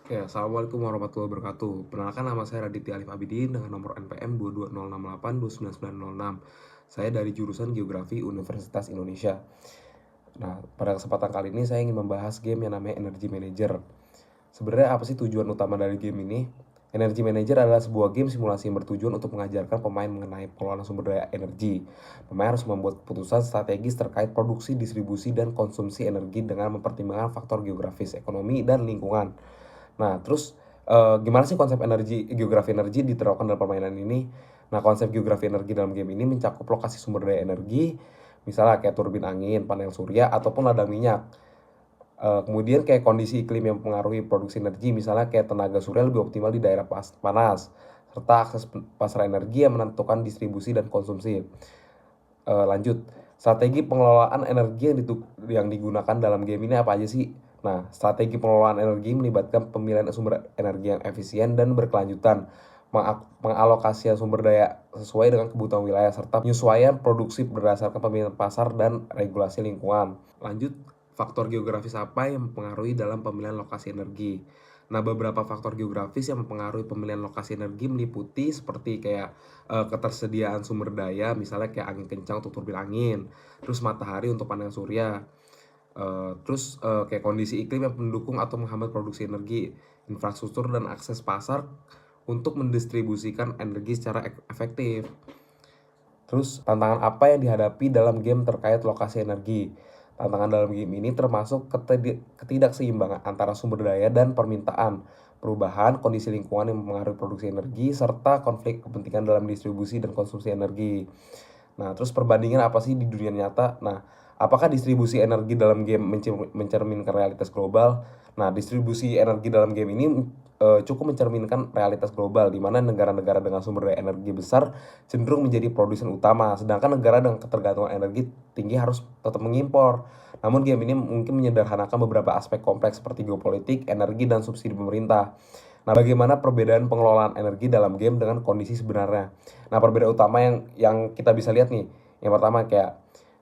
Ya, Assalamualaikum warahmatullahi wabarakatuh. Perkenalkan, nama saya Raditya Alif Abidin dengan nomor NPM 22068299006. Saya dari jurusan Geografi Universitas Indonesia. Nah, pada kesempatan kali ini saya ingin membahas game yang namanya Energy Manager. Sebenarnya apa sih tujuan utama dari game ini? Energy Manager adalah sebuah game simulasi yang bertujuan untuk mengajarkan pemain mengenai pengelolaan sumber daya energi. Pemain harus membuat keputusan strategis terkait produksi, distribusi, dan konsumsi energi dengan mempertimbangkan faktor geografis, ekonomi, dan lingkungan. Nah, terus gimana sih konsep geografi energi diterapkan dalam permainan ini? Nah, konsep geografi energi dalam game ini mencakup lokasi sumber daya energi, misalnya kayak turbin angin, panel surya, ataupun ladang minyak. Kemudian kayak kondisi iklim yang mempengaruhi produksi energi, misalnya kayak tenaga surya lebih optimal di daerah panas, serta akses pasar energi yang menentukan distribusi dan konsumsi. Lanjut, strategi pengelolaan energi yang digunakan dalam game ini apa aja sih? Nah, strategi pengelolaan energi melibatkan pemilihan sumber energi yang efisien dan berkelanjutan, pengalokasian sumber daya sesuai dengan kebutuhan wilayah, serta penyesuaian produksi berdasarkan pemilihan pasar dan regulasi lingkungan. Lanjut, faktor geografis apa yang mempengaruhi dalam pemilihan lokasi energi? Nah, beberapa faktor geografis yang mempengaruhi pemilihan lokasi energi meliputi seperti kayak ketersediaan sumber daya, misalnya kayak angin kencang untuk turbin angin, terus matahari untuk panel surya, kayak kondisi iklim yang mendukung atau menghambat produksi energi, infrastruktur dan akses pasar untuk mendistribusikan energi secara efektif. Terus tantangan apa yang dihadapi dalam game terkait lokasi energi? Tantangan dalam game ini termasuk ketidakseimbangan antara sumber daya dan permintaan, perubahan kondisi lingkungan yang mempengaruhi produksi energi, serta konflik kepentingan dalam distribusi dan konsumsi energi. Nah, terus perbandingan apa sih di dunia nyata? Nah, apakah distribusi energi dalam game mencerminkan realitas global? Nah, distribusi energi dalam game ini cukup mencerminkan realitas global, di mana negara-negara dengan sumber daya energi besar cenderung menjadi produsen utama, sedangkan negara dengan ketergantungan energi tinggi harus tetap mengimpor. Namun game ini mungkin menyederhanakan beberapa aspek kompleks seperti geopolitik, energi, dan subsidi pemerintah. Nah, bagaimana perbedaan pengelolaan energi dalam game dengan kondisi sebenarnya? Nah, perbedaan utama yang kita bisa lihat nih, yang pertama kayak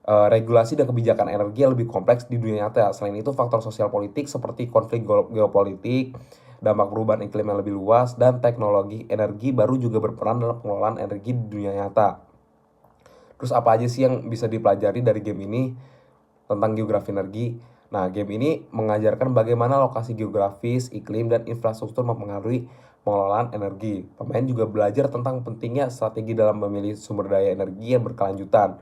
regulasi dan kebijakan energi yang lebih kompleks di dunia nyata. Selain itu, faktor sosial politik seperti konflik geopolitik, dampak perubahan iklim yang lebih luas, dan teknologi energi baru juga berperan dalam pengelolaan energi di dunia nyata. Terus apa aja sih yang bisa dipelajari dari game ini tentang geografi energi? Nah, game ini mengajarkan bagaimana lokasi geografis, iklim, dan infrastruktur mempengaruhi pengelolaan energi. Pemain juga belajar tentang pentingnya strategi dalam memilih sumber daya energi yang berkelanjutan.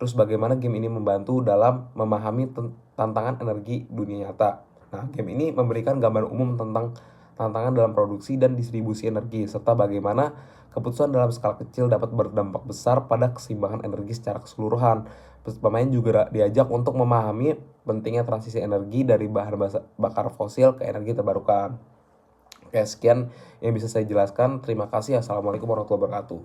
Terus bagaimana game ini membantu dalam memahami tantangan energi dunia nyata. Nah, game ini memberikan gambar umum tentang tantangan dalam produksi dan distribusi energi, serta bagaimana keputusan dalam skala kecil dapat berdampak besar pada keseimbangan energi secara keseluruhan. Pemain juga diajak untuk memahami pentingnya transisi energi dari bahan bakar fosil ke energi terbarukan. Oke, sekian yang bisa saya jelaskan. Terima kasih. Assalamualaikum warahmatullahi wabarakatuh.